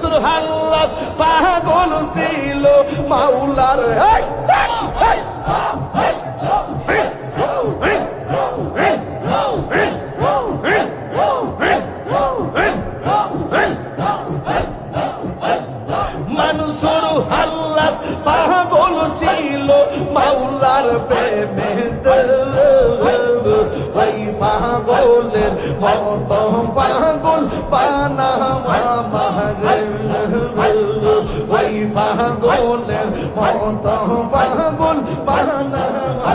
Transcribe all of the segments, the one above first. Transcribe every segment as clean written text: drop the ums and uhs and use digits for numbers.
মানুষের হাল্লাস পাগল ছিল মাওলার মানুষের হাল্লাস পাগল ছিল মাওলার প্রেমেতে ওই পাগলের মত পাগল বানাওয়া মারে ওই পাগলের মত পাগল বানাওয়া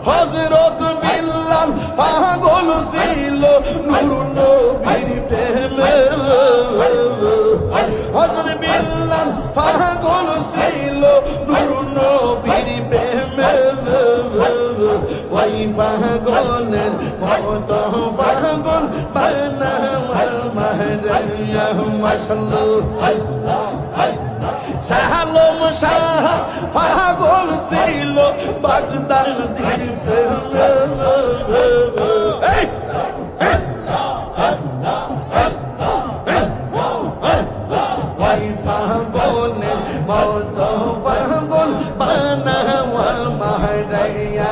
হযরত বিল্লাল পাগল ছিল নূর নবীর প্রেমে হযরত বিল্লাল পাগল ছিল নূর নবীর প্রেমে ওই পাগলের মত পাগল বানাওয়ার মাহরিয়া মাশাআল্লাহ শাহালম শাহ পাগল ছিল বাগদাদির প্রেমে ওই পাগলের মত পাগল বানাওয়া মাহরিয়া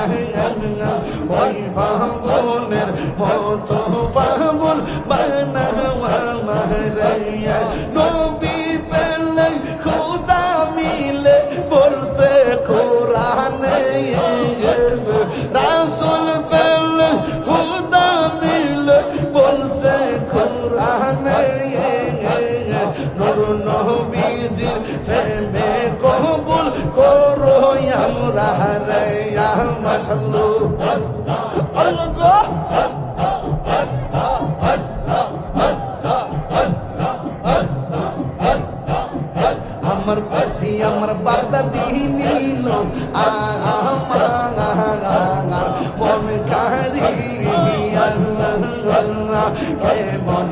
ওই পাগলের মত পাগল বানাওয়া মাহরিয়া নবী পেলে খোদা মিলে বলছে কোরআনে রাসূল পেলে খোদা মিলে বলছে কোরআনে নূর নবীজির প্রেমে কবুল করো আমরা রে ইয়া মাশাআল্লাহ আল্লাহ আমার পাটি আমার বাগদাদি নীল আমার মন কারি মন